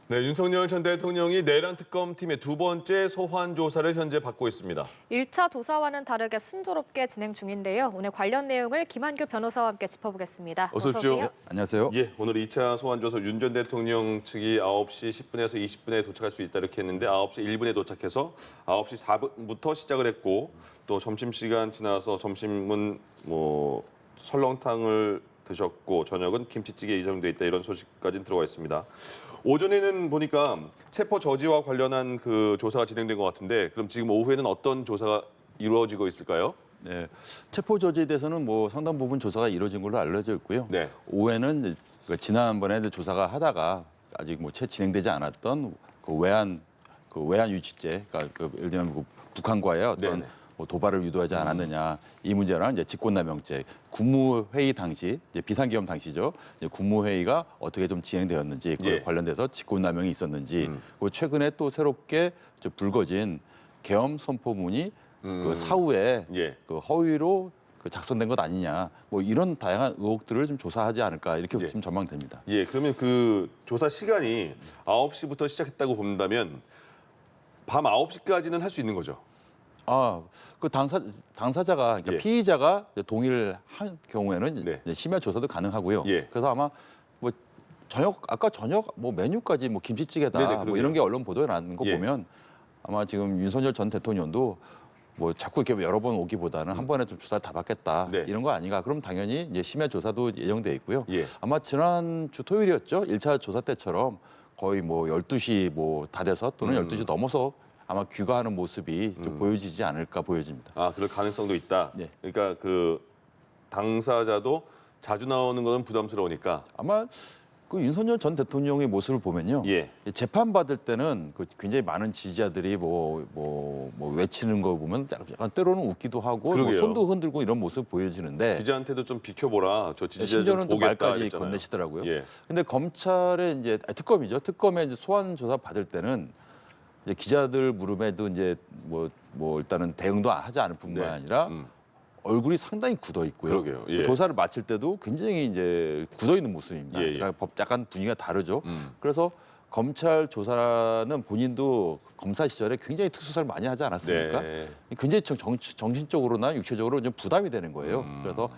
네, 윤석열 전 대통령이 내란 특검팀의 두 번째 소환 조사를 현재 받고 있습니다. 1차 조사와는 다르게 순조롭게 진행 중인데요. 오늘 관련 내용을 김한규 변호사와 함께 짚어보겠습니다. 어서 오십시오. 오세요. 안녕하세요. 예, 오늘 2차 소환 조사 윤 전 대통령 측이 9시 10분에서 20분에 도착할 수 있다 이렇게 했는데 9시 1분에 도착해서 9시 4분부터 시작을 했고 또 점심시간 지나서 점심은 설렁탕을 드셨고 저녁은 김치찌개 예정돼 있다 이런 소식까지 들어와 있습니다. 오전에는 보니까 체포 저지와 관련한 그 조사가 진행된 것 같은데 그럼 지금 오후에는 어떤 조사가 이루어지고 있을까요? 네, 체포 저지에 대해서는 상당 부분 조사가 이루어진 걸로 알려져 있고요. 네. 오후에는 지난번에 조사가 하다가 아직 채 진행되지 않았던 외환 유치죄, 그러니까 예를 들면 북한과의 어떤 네네. 도발을 유도하지 않았느냐 이 문제랑 이제 직권남용죄, 국무회의 당시 비상계엄 당시죠. 국무회의가 어떻게 좀 진행되었는지 그에 예. 관련돼서 직권남용이 있었는지 그리고 최근에 또 새롭게 불거진 계엄 선포문이 그 사후에 예. 그 허위로 작성된 것 아니냐 이런 다양한 의혹들을 좀 조사하지 않을까 이렇게 예. 지금 전망됩니다. 예, 그러면 그 조사 시간이 9시부터 시작했다고 본다면 밤 9시까지는 할 수 있는 거죠? 그 당사자가 그러니까 예. 피의자가 동의를 한 경우에는 네. 이제 심야 조사도 가능하고요. 예. 그래서 아마 아까 저녁 메뉴까지 김치찌개다 네네, 그러게요. 이런 게 언론 보도에 나는 거 예. 보면 아마 지금 윤석열 전 대통령도 자꾸 이렇게 여러 번 오기보다는 한 번에 좀 조사를 다 받겠다 네. 이런 거 아닌가? 그럼 당연히 이제 심야 조사도 예정돼 있고요. 예. 아마 지난주 토요일이었죠. 1차 조사 때처럼 거의 12시 다 돼서 또는 12시 넘어서 아마 귀가하는 모습이 좀 보여지지 않을까 보여집니다. 그럴 가능성도 있다. 네. 그러니까 그 당사자도 자주 나오는 것은 부담스러우니까. 아마 그 윤석열 전 대통령의 모습을 보면요. 예. 재판 받을 때는 굉장히 많은 지지자들이 외치는 거 보면 약간 때로는 웃기도 하고 그러게요. 손도 흔들고 이런 모습 보여지는데 기자한테도 좀 비켜보라. 저 지지자 좀 심지어는 또 보겠다 말까지 이랬잖아요. 건네시더라고요. 예. 근데 검찰의 이제 특검이죠. 특검에 이제 소환 조사 받을 때는 이제 기자들 물음에도 이제 일단은 대응도 하지 않을 뿐만 네. 아니라 얼굴이 상당히 굳어 있고요. 그러게요. 예. 조사를 마칠 때도 굉장히 이제 굳어 있는 모습입니다. 예, 예. 그러니까 약간 분위기가 다르죠. 그래서 검찰 조사는 본인도 검사 시절에 굉장히 특수사를 많이 하지 않았습니까? 네. 굉장히 정신적으로나 육체적으로 좀 부담이 되는 거예요. 그래서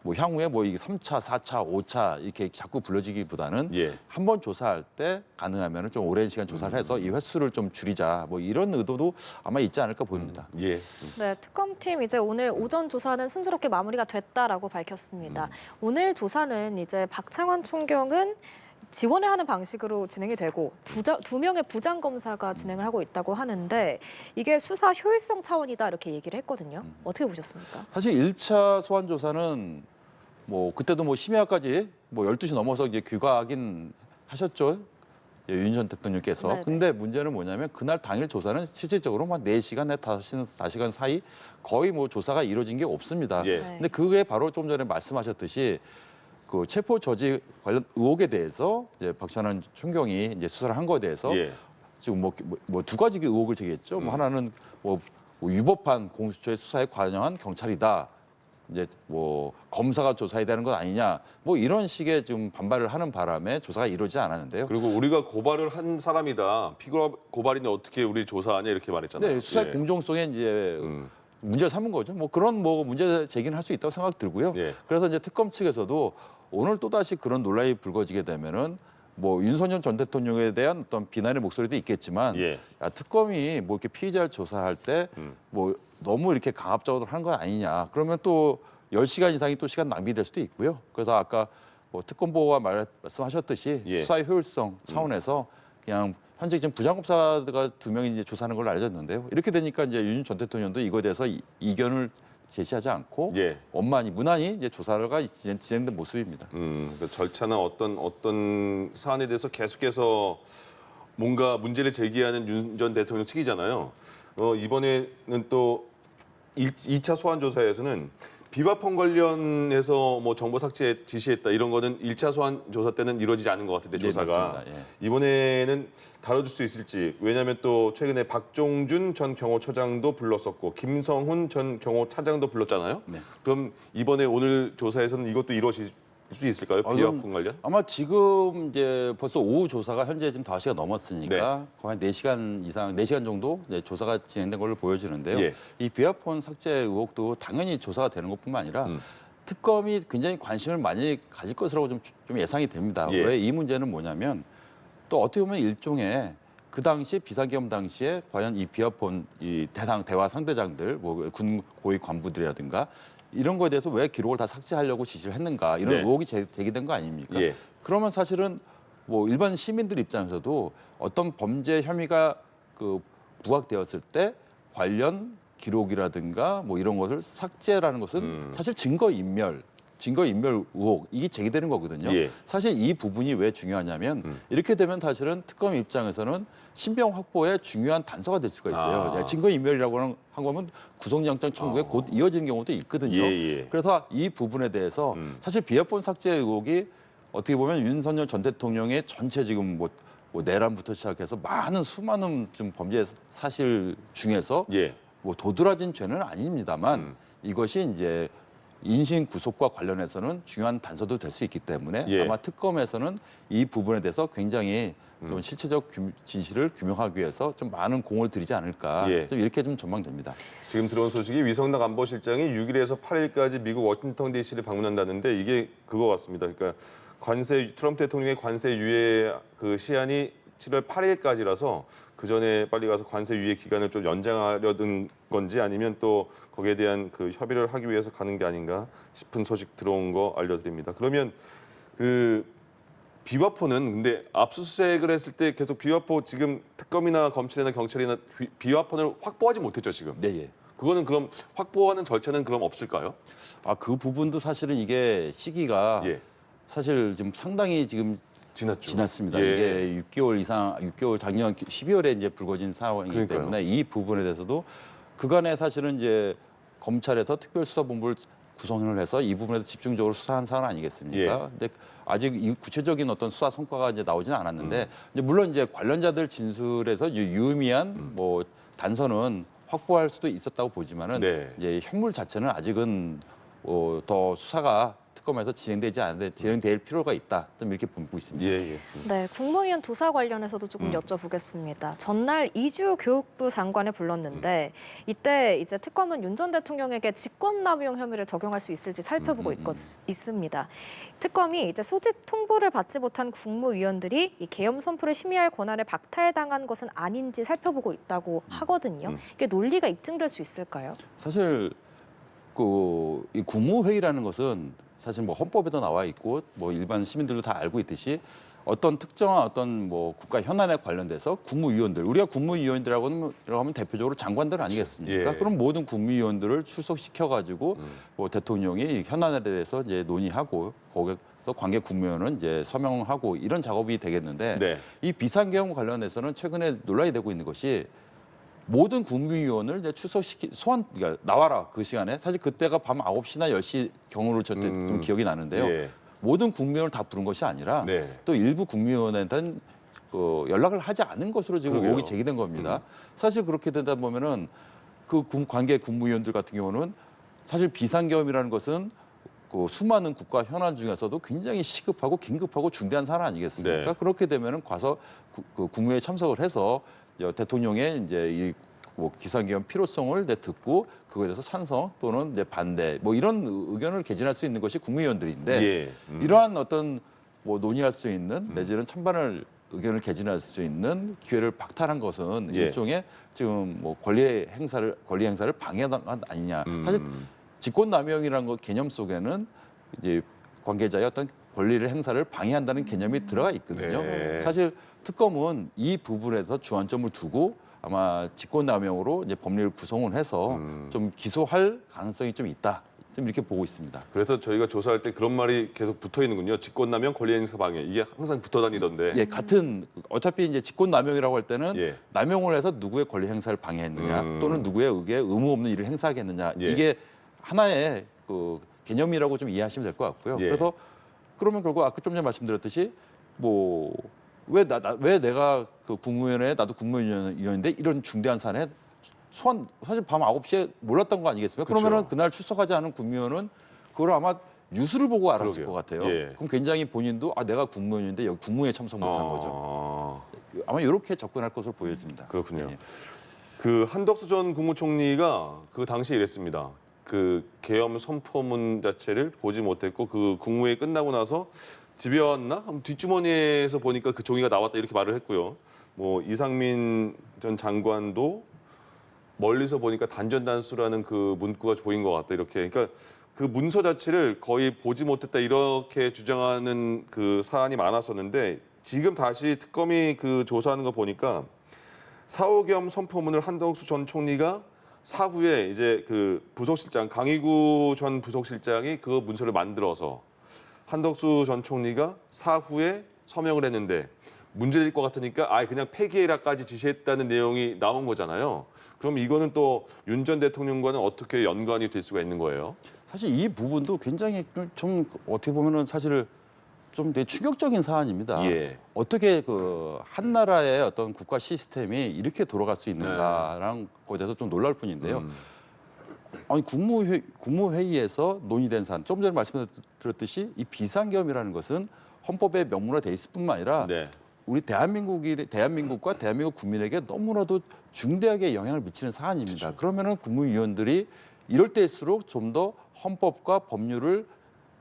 향후에 이게 3차, 4차, 5차 이렇게 자꾸 불러지기보다는 예. 한 번 조사할 때 가능하면 좀 오랜 시간 조사를 해서 이 횟수를 좀 줄이자 이런 의도도 아마 있지 않을까 보입니다. 예. 네, 특검팀 이제 오늘 오전 조사는 순조롭게 마무리가 됐다라고 밝혔습니다. 오늘 조사는 이제 박창원 총경은 지원을 하는 방식으로 진행이 되고 두 명의 부장 검사가 진행을 하고 있다고 하는데 이게 수사 효율성 차원이다 이렇게 얘기를 했거든요. 어떻게 보셨습니까? 사실 1차 소환 조사는 그때도 심야까지 12시 넘어서 이제 귀가하긴 하셨죠. 윤 전 대통령께서. 네네. 근데 문제는 뭐냐면 그날 당일 조사는 실질적으로 4시간, 5시간 사이 거의 조사가 이루어진 게 없습니다. 예. 네. 근데 그게 바로 좀 전에 말씀하셨듯이 그 체포 저지 관련 의혹에 대해서 이제 박찬원 총경이 이제 수사를 한 거에 대해서 예. 지금 두 가지 의혹을 제기했죠. 하나는 위법한 공수처의 수사에 관여한 경찰이다. 이제 검사가 조사해야 되는 것 아니냐. 이런 식의 지금 반발을 하는 바람에 조사가 이루어지지 않았는데요. 그리고 우리가 고발을 한 사람이다. 피고 고발인이 어떻게 우리 조사하냐 이렇게 말했잖아요. 네, 수사의 예. 공정성에 이제 문제를 삼은 거죠. 그런 문제 제기는 할 수 있다고 생각 들고요. 예. 그래서 이제 특검 측에서도 오늘 또 다시 그런 논란이 불거지게 되면은 윤석열 전 대통령에 대한 어떤 비난의 목소리도 있겠지만 예. 특검이 이렇게 피의자를 조사할 때 너무 이렇게 강압적으로 하는 건 아니냐. 그러면 또 10시간 이상이 또 시간 낭비될 수도 있고요. 그래서 아까 특검보가 말씀하셨듯이 예. 수사의 효율성 차원에서 그냥 현재 지금 부장검사가 2명이 이제 조사하는 걸로 알려졌는데요. 이렇게 되니까 이제 윤 전 대통령도 이거에 대해서 이견을 제시하지 않고 예. 무난히 이제 조사가 진행된 모습입니다. 그 절차나 어떤 사안에 대해서 계속해서 뭔가 문제를 제기하는 윤 전 대통령 측이잖아요. 이번에는 또 2차 소환 조사에서는 비화폰 관련해서 정보 삭제 지시했다 이런 거는 1차 소환 조사 때는 이루어지지 않은 것 같은데 네, 조사가 맞습니다. 예. 이번에는 다뤄줄 수 있을지 왜냐하면 또 최근에 박종준 전 경호처장도 불렀었고 김성훈 전 경호차장도 불렀잖아요. 네. 그럼 이번에 오늘 조사에서는 이것도 이루어질 수 있을까요? 그럼 비화폰 관련? 아마 지금 이제 벌써 오후 조사가 현재 지금 5시가 넘었으니까 거의 한 4시간 이상, 4시간 정도 이제 조사가 진행된 걸로 보여지는데요. 예. 이 비화폰 삭제 의혹도 당연히 조사가 되는 것뿐만 아니라 특검이 굉장히 관심을 많이 가질 것이라고 좀 예상이 됩니다. 예. 왜 이 문제는 뭐냐면 또 어떻게 보면 일종의 그 당시 비상계엄 당시에 과연 이 비화폰 이 대화 상대장들 뭐 군 고위 관부들이라든가 이런 거에 대해서 왜 기록을 다 삭제하려고 지시를 했는가 이런 네. 의혹이 제기된 거 아닙니까? 예. 그러면 사실은 뭐 일반 시민들 입장에서도 어떤 범죄 혐의가 그 부각되었을 때 관련 기록이라든가 뭐 이런 것을 삭제라는 것은 사실 증거 인멸 의혹 이게 제기되는 거거든요. 예. 사실 이 부분이 왜 중요하냐면 이렇게 되면 사실은 특검 입장에서는 신병 확보에 중요한 단서가 될 수가 있어요. 아. 증거 인멸이라고 한 거면 구속영장 청구에 곧 이어지는 경우도 있거든요. 예. 그래서 이 부분에 대해서 사실 비화폰 삭제 의혹이 어떻게 보면 윤석열 전 대통령의 전체 지금 뭐 내란부터 시작해서 수많은 좀 범죄 사실 중에서 예. 뭐 도드라진 죄는 아닙니다만 이것이 이제 인신 구속과 관련해서는 중요한 단서도 될 수 있기 때문에 예. 아마 특검에서는 이 부분에 대해서 굉장히 좀 실체적 진실을 규명하기 위해서 좀 많은 공을 들이지 않을까 예. 좀 이렇게 좀 전망됩니다. 지금 들어온 소식이 위성락 안보실장이 6일에서 8일까지 미국 워싱턴 DC를 방문한다는데 이게 그거 같습니다. 그러니까 트럼프 대통령의 관세 유예 그 시한이 7월 8일까지라서 그 전에 빨리 가서 관세 유예 기간을 좀 연장하려는 건지 아니면 또 거기에 대한 그 협의를 하기 위해서 가는 게 아닌가 싶은 소식 들어온 거 알려드립니다. 그러면 그 비화폰은 근데 압수수색을 했을 때 계속 비화폰 지금 특검이나 검찰이나 경찰이나 비화폰을 확보하지 못했죠 지금. 네, 예. 그거는 그럼 확보하는 절차는 그럼 없을까요? 그 부분도 사실은 이게 시기가 예. 사실 지금 상당히 지금 지났죠. 지났습니다. 예. 이게 6개월 작년 12월에 이제 불거진 상황이기 그러니까요. 때문에 이 부분에 대해서도 그간에 사실은 이제 검찰에서 특별수사본부를 구성을 해서 이 부분에 대해서 집중적으로 수사한 사안 아니겠습니까? 예. 근데 아직 이 구체적인 어떤 수사 성과가 이제 나오지는 않았는데 이제 물론 이제 관련자들 진술에서 유의미한 뭐 단서는 확보할 수도 있었다고 보지만은 네. 이제 현물 자체는 아직은 더 수사가 특검에서 진행될 필요가 있다. 좀 이렇게 보고 있습니다. 예. 네, 국무위원 조사 관련해서도 조금 여쭤보겠습니다. 전날 이주 교육부 장관을 불렀는데 이때 이제 특검은 윤 전 대통령에게 직권남용 혐의를 적용할 수 있을지 살펴보고 있습니다. 특검이 이제 소집 통보를 받지 못한 국무위원들이 이 계엄 선포를 심의할 권한을 박탈당한 것은 아닌지 살펴보고 있다고 하거든요. 이게 논리가 입증될 수 있을까요? 사실 이 국무회의라는 것은 사실 뭐 헌법에도 나와 있고 뭐 일반 시민들도 다 알고 있듯이 어떤 특정한 어떤 뭐 국가 현안에 관련돼서 국무위원들 우리가 국무위원들이라고 하면 대표적으로 장관들 아니겠습니까? 예. 그럼 모든 국무위원들을 출석시켜 가지고 뭐 대통령이 현안에 대해서 이제 논의하고 거기서 관계 국무위원은 이제 서명하고 이런 작업이 되겠는데 네. 이 비상계엄 관련해서는 최근에 논란이 되고 있는 것이 모든 국무위원을 이제 그러니까 나와라 그 시간에 사실 그때가 밤 9시나 10시 경우로 저때 좀 기억이 나는데요. 예. 모든 국무위원을 다 부른 것이 아니라 네. 또 일부 국무위원한테는 연락을 하지 않은 것으로 지금 그러게요. 의혹이 제기된 겁니다. 사실 그렇게 되다 보면은 그 관계 국무위원들 같은 경우는 사실 비상계엄이라는 것은 그 수많은 국가 현안 중에서도 굉장히 시급하고 긴급하고 중대한 사안 아니겠습니까? 네. 그렇게 되면은 가서 그 국무회에 참석을 해서 대통령의 이제 뭐 비상계엄 필요성을 듣고 그거에 대해서 찬성 또는 이제 반대 뭐 이런 의견을 개진할 수 있는 것이 국무위원들인데 예. 이러한 어떤 뭐 논의할 수 있는 내지는 찬반을 의견을 개진할 수 있는 기회를 박탈한 것은 예. 일종의 지금 뭐 권리 행사를 방해한 것 아니냐. 사실 직권남용이라는 거 개념 속에는 이제 관계자의 어떤 권리를 행사를 방해한다는 개념이 들어가 있거든요. 네. 사실 특검은 이 부분에서 주안점을 두고 아마 직권남용으로 이제 법리를 구성을 해서 좀 기소할 가능성이 좀 있다. 좀 이렇게 보고 있습니다. 그래서 저희가 조사할 때 그런 말이 계속 붙어 있는군요. 직권남용, 권리행사 방해 이게 항상 붙어 다니던데. 예, 같은 어차피 이제 직권남용이라고 할 때는 예. 남용을 해서 누구의 권리 행사를 방해했느냐 또는 누구의 의기에 의무 없는 일을 행사하겠느냐 예. 이게 하나의 그 개념이라고 좀 이해하시면 될 것 같고요. 예. 그래서 그러면 결국 아까 좀 전에 말씀드렸듯이 뭐 왜 내가 그 국무위원회 나도 국무위원인데 이런 중대한 사안에 사실 밤 9시에 몰랐던 거 아니겠습니까? 그쵸. 그러면은 그날 출석하지 않은 국무위원은 그걸 아마 뉴스를 보고 알았을 그러게요. 것 같아요. 예. 그럼 굉장히 본인도 내가 국무원인데 여기 국무회에 참석 못한 거죠. 아마 이렇게 접근할 것으로 보여집니다. 그렇군요. 예. 그 한덕수 전 국무총리가 그 당시에 이랬습니다. 그 계엄 선포문 자체를 보지 못했고 그 국무회의 끝나고 나서 집에 왔나? 뒷주머니에서 보니까 그 종이가 나왔다 이렇게 말을 했고요. 뭐 이상민 전 장관도 멀리서 보니까 단전단수라는 그 문구가 보인 것 같다 이렇게. 그러니까 그 문서 자체를 거의 보지 못했다 이렇게 주장하는 그 사안이 많았었는데 지금 다시 특검이 그 조사하는 거 보니까 사후겸 선포문을 한덕수 전 총리가 사후에 이제 그 부속실장 강희구 전 부속실장이 그 문서를 만들어서 한덕수 전 총리가 사후에 서명을 했는데 문제될 것 같으니까 아예 그냥 폐기해라까지 지시했다는 내용이 나온 거잖아요. 그럼 이거는 또 윤 전 대통령과는 어떻게 연관이 될 수가 있는 거예요? 사실 이 부분도 굉장히 좀 어떻게 보면은 사실 좀 되게 충격적인 사안입니다. 예. 어떻게 그 한 나라의 어떤 국가 시스템이 이렇게 돌아갈 수 있는가라는 것에 대해서 좀 놀랄 뿐인데요. 아니 국무회의에서 논의된 사안, 좀 전에 말씀드렸듯이 이 비상계엄이라는 것은 헌법에 명문화돼 있을 뿐만 아니라 네. 우리 대한민국과 대한민국 국민에게 너무나도 중대하게 영향을 미치는 사안입니다. 그렇죠. 그러면은 국무위원들이 이럴 때일수록 좀 더 헌법과 법률을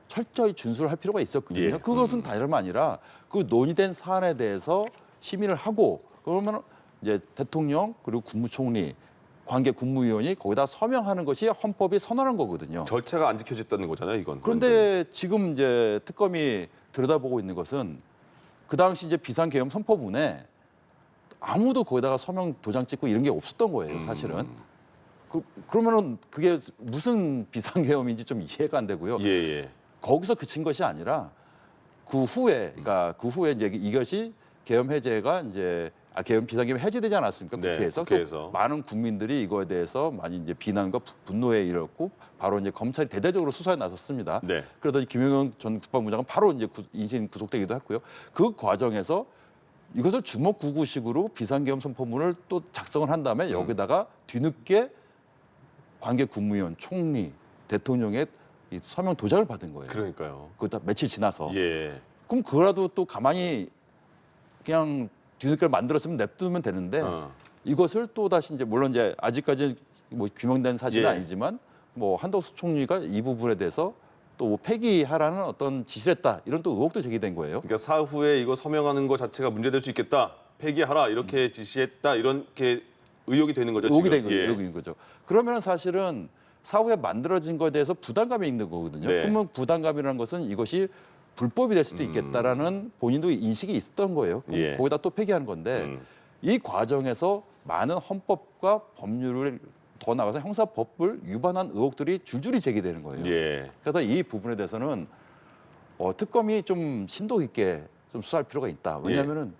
철저히 준수를 할 필요가 있었거든요. 예. 그것은 다름 아니라 그 논의된 사안에 대해서 심의를 하고 그러면 이제 대통령 그리고 국무총리 관계 국무위원이 거기다 서명하는 것이 헌법이 선언한 거거든요. 절차가 안 지켜졌다는 거잖아요, 이건. 그런데 지금 이제 특검이 들여다보고 있는 것은 그 당시 이제 비상계엄 선포문에 아무도 거기다가 서명 도장 찍고 이런 게 없었던 거예요, 사실은. 그러면은 그게 무슨 비상계엄인지 좀 이해가 안 되고요. 예, 예. 거기서 그친 것이 아니라 그 후에, 그러니까 그 후에 이제 이것이 계엄 해제가 이제 계엄 비상계엄 해제되지 않았습니까? 네, 국회에서. 국회에서. 또 많은 국민들이 이거에 대해서 많이 이제 비난과 분노에 이르렀고 바로 이제 검찰이 대대적으로 수사에 나섰습니다. 네. 그러더니 김용현 전 국방부 장관 바로 이제 인신 구속되기도 했고요. 그 과정에서 이것을 주먹구구식으로 비상계엄 선포문을 또 작성을 한 다음에 여기다가 뒤늦게 관계 국무위원, 총리, 대통령의 이 서명 도장을 받은 거예요. 그러니까요. 그것도 며칠 지나서. 예. 그럼 그거라도 또 가만히 그냥 뒤늦게 만들었으면 냅두면 되는데 이것을 또 다시 이제 물론 이제 아직까지 뭐 규명된 사실은 예. 아니지만 뭐 한덕수 총리가 이 부분에 대해서 또 뭐 폐기하라는 어떤 지시를 했다 이런 또 의혹도 제기된 거예요. 그러니까 사후에 이거 서명하는 거 자체가 문제될 수 있겠다. 폐기하라 이렇게 지시했다. 이렇게 의혹이 되는 거죠. 의혹이 지금. 된 거죠. 예. 의혹이 있는 거죠. 그러면 사실은 사후에 만들어진 거에 대해서 부담감이 있는 거거든요. 네. 그러면 부담감이라는 것은 이것이 불법이 될 수도 있겠다라는 본인도 인식이 있었던 거예요. 그럼 예. 거기다 또 폐기하는 건데 이 과정에서 많은 헌법과 법률을 더 나가서 형사법을 위반한 의혹들이 줄줄이 제기되는 거예요. 예. 그래서 이 부분에 대해서는 특검이 좀 심도 있게 좀 수사할 필요가 있다. 왜냐하면은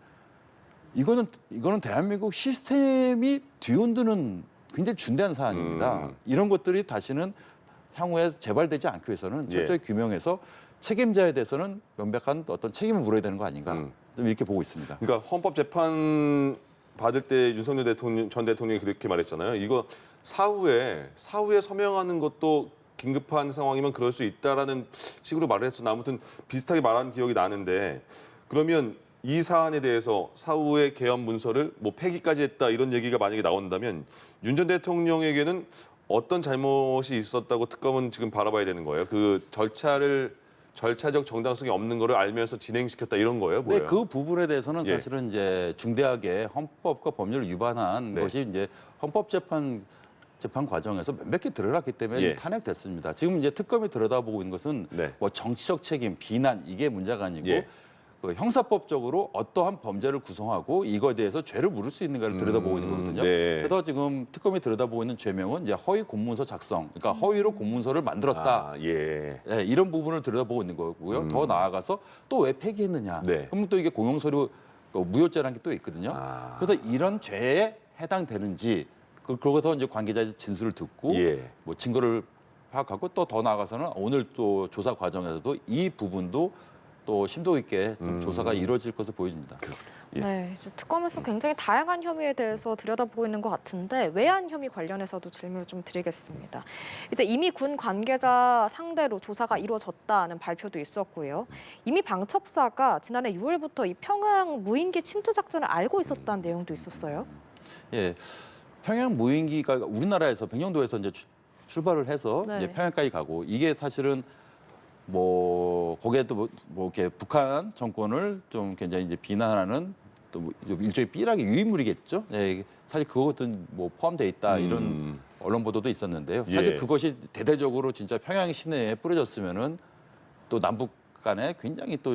이거는 대한민국 시스템이 뒤흔드는 굉장히 중대한 사안입니다. 이런 것들이 다시는 향후에 재발되지 않기 위해서는 철저히 규명해서 책임자에 대해서는 명백한 어떤 책임을 물어야 되는 거 아닌가 좀 이렇게 보고 있습니다. 그러니까 헌법 재판 받을 때 윤석열 전 대통령이 그렇게 말했잖아요. 이거 사후에 서명하는 것도 긴급한 상황이면 그럴 수 있다라는 식으로 말을 했었나. 아무튼 비슷하게 말한 기억이 나는데 그러면 이 사안에 대해서 사후에 계엄 문서를 뭐 폐기까지 했다 이런 얘기가 만약에 나온다면 윤 전 대통령에게는 어떤 잘못이 있었다고 특검은 지금 바라봐야 되는 거예요? 그 절차적 정당성이 없는 거를 알면서 진행시켰다 이런 거예요? 뭐예요? 네, 그 부분에 대해서는 예. 사실은 이제 중대하게 헌법과 법률을 위반한 네. 것이 이제 헌법재판 과정에서 몇 개 드러났기 때문에 예. 탄핵됐습니다. 지금 이제 특검이 들여다보고 있는 것은 네. 뭐 정치적 책임, 비난 이게 문제가 아니고 예. 그 형사법적으로 어떠한 범죄를 구성하고 이거에 대해서 죄를 물을 수 있는가를 들여다보고 있는 거거든요. 네. 그래서 지금 특검이 들여다보고 있는 죄명은 이제 허위 공문서 작성, 그러니까 허위로 공문서를 만들었다. 예. 네, 이런 부분을 들여다보고 있는 거고요. 더 나아가서 또 왜 폐기했느냐? 네. 그럼 또 이게 공용서류 무효죄라는 게 또 있거든요. 그래서 이런 죄에 해당되는지 그러고서 이제 관계자의 진술을 듣고 예. 뭐 증거를 파악하고 또 더 나아가서는 오늘 또 조사 과정에서도 이 부분도 또 심도 있게 좀 조사가 이루어질 것으로 보여집니다. 예. 네, 이제 특검에서 굉장히 다양한 혐의에 대해서 들여다보고 있는 것 같은데 외환 혐의 관련해서도 질문을 좀 드리겠습니다. 이제 이미 군 관계자 상대로 조사가 이루어졌다는 발표도 있었고요. 이미 방첩사가 지난해 6월부터 이 평양 무인기 침투 작전을 알고 있었다는 내용도 있었어요. 예, 평양 무인기가 우리나라에서 백령도에서 이제 출발을 해서 네. 이제 평양까지 가고 이게 사실은 뭐 거기에 또 뭐 이렇게 북한 정권을 좀 굉장히 이제 비난하는 또 일종의 삐락의 유인물이겠죠. 예, 사실 그것도 뭐 포함되어 있다 이런 언론 보도도 있었는데요. 사실 예. 그것이 대대적으로 진짜 평양 시내에 뿌려졌으면은 또 남북 간에 굉장히 또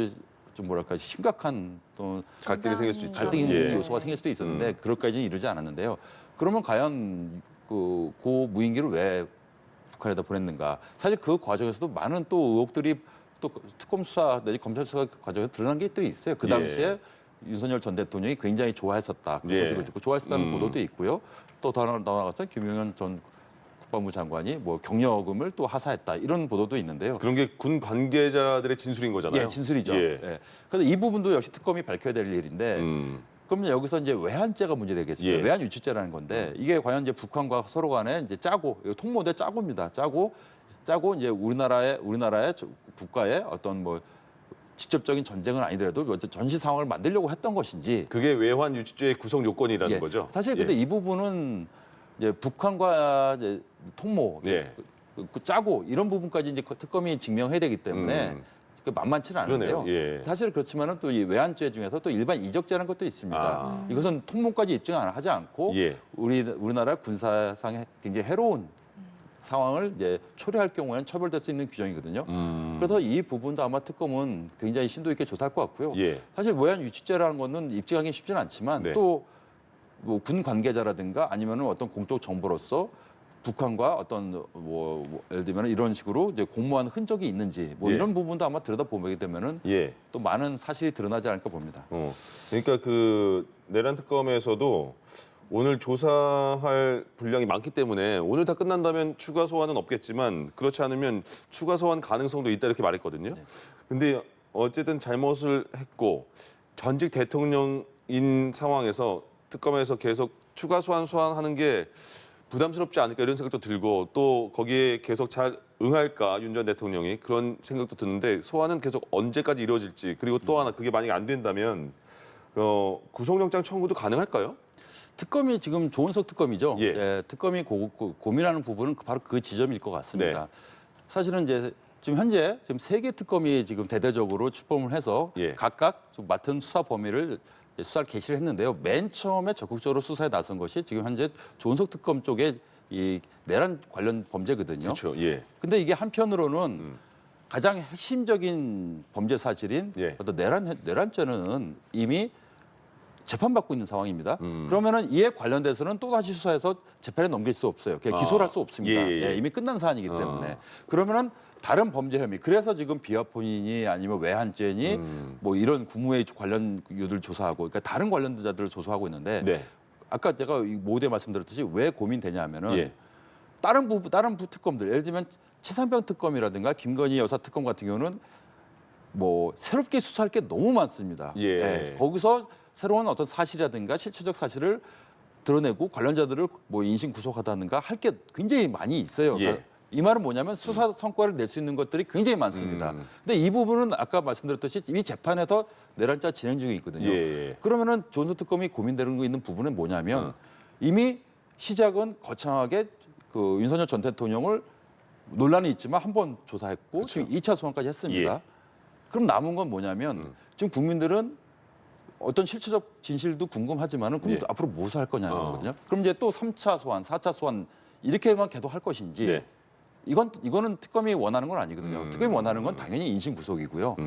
좀 뭐랄까 심각한 또 갈등이 생길 수 있죠. 갈등 예. 요소가 생길 수도 있었는데 그것까지는 이르지 않았는데요. 그러면 과연 고 무인기를 왜 북한에다 보냈는가? 사실 그 과정에서도 많은 또 의혹들이 또 특검 수사 내지 검찰 수사 과정에서 드러난 게 또 있어요. 그 예. 당시에 윤석열 전 대통령이 굉장히 좋아했었다. 그 예. 소식을 듣고 좋아했었다는 보도도 있고요. 또 더 나아가서 김용현 전 국방부 장관이 뭐 경력금을 또 하사했다 이런 보도도 있는데요. 그런 게 군 관계자들의 진술인 거잖아요. 예, 진술이죠. 예. 예. 그래서 이 부분도 역시 특검이 밝혀야 될 일인데 그러면 여기서 이제 외환죄가 문제되겠습니다. 예. 외환 유치죄라는 건데 이게 과연 이제 북한과 서로 간에 이제 짜고 이거 통모대 짜고입니다. 짜고 이제 우리나라의 국가의 어떤 뭐 직접적인 전쟁은 아니더라도 어떤 전시 상황을 만들려고 했던 것인지 그게 외환 유치죄의 구성 요건이라는 예. 거죠. 사실 근데 예. 이 부분은 이제 북한과 이제 통모 예. 그 짜고 이런 부분까지 이제 특검이 증명해야 되기 때문에 그 만만치는 않은데요. 그러네요. 예. 사실 그렇지만은 또 이 외환죄 중에서 또 일반 이적죄라는 것도 있습니다. 아. 이것은 통모까지 입증하지 않고 예. 우리나라 군사상에 굉장히 해로운 상황을 이제 초래할 경우에는 처벌될 수 있는 규정이거든요. 그래서 이 부분도 아마 특검은 굉장히 심도 있게 조사할 것 같고요. 예. 사실 외환 유치죄라는 거는 입증하기 쉽지는 않지만 네. 또 뭐 군 관계자라든가 아니면은 어떤 공적 정보로서 북한과 어떤 뭐 예를 들면 이런 식으로 이제 공모한 흔적이 있는지 뭐 예. 이런 부분도 아마 들여다보게 되면은 예. 또 많은 사실이 드러나지 않을까 봅니다. 그러니까 그 내란 특검에서도 오늘 조사할 분량이 많기 때문에 오늘 다 끝난다면 추가 소환은 없겠지만 그렇지 않으면 추가 소환 가능성도 있다 이렇게 말했거든요. 네. 근데 어쨌든 잘못을 했고 전직 대통령인 상황에서 특검에서 계속 추가 소환하는 게 부담스럽지 않을까 이런 생각도 들고 또 거기에 계속 잘 응할까 윤 전 대통령이 그런 생각도 드는데 소환은 계속 언제까지 이루어질지 그리고 또 하나 그게 만약에 안 된다면 구속영장 청구도 가능할까요? 특검이 지금 조은석 특검이죠. 예. 예, 특검이 고민하는 부분은 바로 그 지점일 것 같습니다. 네. 사실은 이제 지금 현재 지금 3개 특검이 지금 대대적으로 출범을 해서 예. 각각 좀 맡은 수사 범위를 수사를 개시를 했는데요. 맨 처음에 적극적으로 수사에 나선 것이 지금 현재 조은석 특검 쪽에 이 내란 관련 범죄거든요. 그렇죠. 예. 근데 이게 한편으로는 가장 핵심적인 범죄 사실인 예. 어떤 내란죄는 이미 재판받고 있는 상황입니다. 그러면은 이에 관련돼서는 또 다시 수사해서 재판에 넘길 수 없어요. 그냥 기소를 할 수 없습니다. 예, 예. 예, 이미 끝난 사안이기 때문에. 그러면은 다른 범죄 혐의. 그래서 지금 비합본인이 아니면 외환죄니 뭐 이런 구무회 관련 유들 조사하고 그러니까 다른 관련자들을 조사하고 있는데 네. 아까 제가 모두에 말씀드렸듯이 왜 고민되냐면은 예. 다른 특검들 예를 들면 최상병 특검이라든가 김건희 여사 특검 같은 경우는 뭐 새롭게 수사할 게 너무 많습니다. 예. 거기서 새로운 어떤 사실이라든가 실체적 사실을 드러내고 관련자들을 뭐 인신 구속하다든가 할 게 굉장히 많이 있어요. 예. 그러니까 이 말은 뭐냐면 수사 성과를 낼 수 있는 것들이 굉장히 많습니다. 근데 이 부분은 아까 말씀드렸듯이 이미 재판에서 내란죄 진행 중에 있거든요. 예. 그러면은 조은석 특검이 고민되는 거 있는 부분은 뭐냐면 이미 시작은 거창하게 그 윤석열 전 대통령을 논란이 있지만 한 번 조사했고 그쵸. 지금 2차 소환까지 했습니다. 예. 그럼 남은 건 뭐냐면 지금 국민들은 어떤 실체적 진실도 궁금하지만은 그럼 예. 앞으로 무엇을 할 거냐는 거거든요. 그럼 이제 또 3차 소환, 4차 소환 이렇게만 계속 할 것인지 네. 이거는 특검이 원하는 건 아니거든요. 특검이 원하는 건 당연히 인신 구속이고요.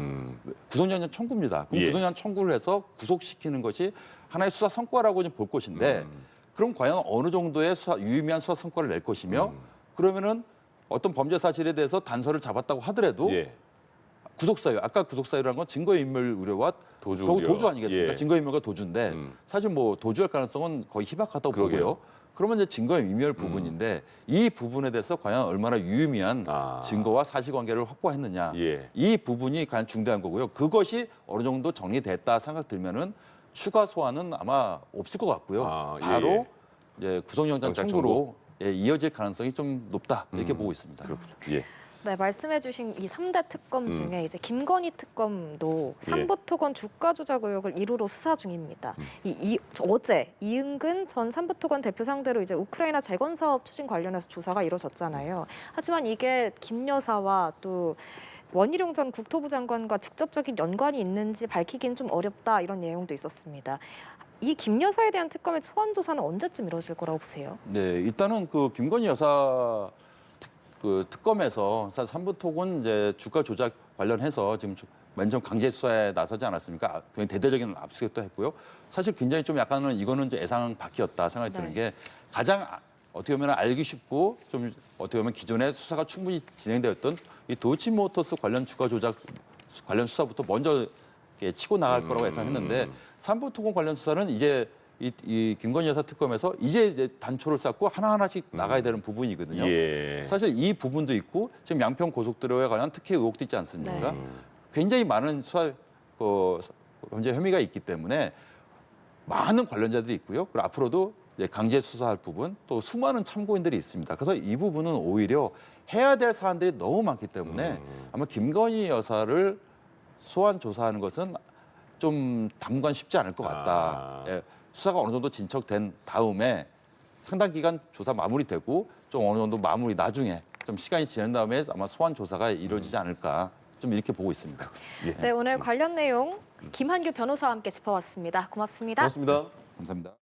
구속영장 청구입니다. 그럼 예. 구속영장 청구를 해서 구속시키는 것이 하나의 수사 성과라고 볼 것인데 그럼 과연 어느 정도의 유의미한 수사 성과를 낼 것이며 그러면은 어떤 범죄 사실에 대해서 단서를 잡았다고 하더라도 예. 구속사유, 아까 구속사유라는 건 증거인멸 우려와 도주 결국 우려. 도주 아니겠습니까? 예. 증거인멸과 도주인데 사실 뭐 도주할 가능성은 거의 희박하다고 그러게요. 보고요. 그러면 이제 증거인멸 부분인데 이 부분에 대해서 과연 얼마나 유의미한 아. 증거와 사실관계를 확보했느냐 예. 이 부분이 가장 중대한 거고요. 그것이 어느 정도 정리됐다 생각 들면은 추가 소환은 아마 없을 것 같고요. 아, 예, 바로 예. 이제 구속영장 영장 청구로 예, 이어질 가능성이 좀 높다 이렇게 보고 있습니다. 예. 네, 말씀해주신 이 3대 특검 중에 이제 김건희 특검도 예. 삼부토건 주가 조작 의혹을 1호로 수사 중입니다. 어제 이은근 전 삼부토건 대표 상대로 이제 우크라이나 재건 사업 추진 관련해서 조사가 이루어졌잖아요. 하지만 이게 김 여사와 또 원희룡 전 국토부 장관과 직접적인 연관이 있는지 밝히긴 좀 어렵다 이런 내용도 있었습니다. 이 김 여사에 대한 특검의 소환 조사는 언제쯤 이루어질 거라고 보세요? 네, 일단은 그 김건희 여사 그 특검에서 사실 삼부토건 이제 주가 조작 관련해서 지금 맨정 강제 수사에 나서지 않았습니까? 굉장히 대대적인 압수수색도 했고요. 사실 굉장히 좀 약간은 이거는 좀 예상 밖이었다 생각이 드는 게 가장 어떻게 보면 알기 쉽고 좀 어떻게 보면 기존에 수사가 충분히 진행되었던 이 도이치모터스 관련 주가 조작 관련 수사부터 먼저 이렇게 치고 나갈 거라고 예상했는데 삼부토건 관련 수사는 이제 이 김건희 여사 특검에서 이제 단초를 쌓고 하나하나씩 나가야 되는 부분이거든요. 예. 사실 이 부분도 있고 지금 양평 고속도로에 관한 특혜 의혹도 있지 않습니까? 네. 굉장히 많은 수사 범죄 혐의가 있기 때문에 많은 관련자들이 있고요. 그리고 앞으로도 이제 강제 수사할 부분 또 수많은 참고인들이 있습니다. 그래서 이 부분은 오히려 해야 될 사안들이 너무 많기 때문에 아마 김건희 여사를 소환 조사하는 것은 좀 당분간 쉽지 않을 것 같다. 예, 수사가 어느 정도 진척된 다음에 상당 기간 조사 마무리되고 좀 어느 정도 마무리 나중에 좀 시간이 지난 다음에 아마 소환 조사가 이루어지지 않을까 좀 이렇게 보고 있습니다. 네, 오늘 관련 내용 김한규 변호사와 함께 짚어봤습니다. 고맙습니다. 고맙습니다. 감사합니다.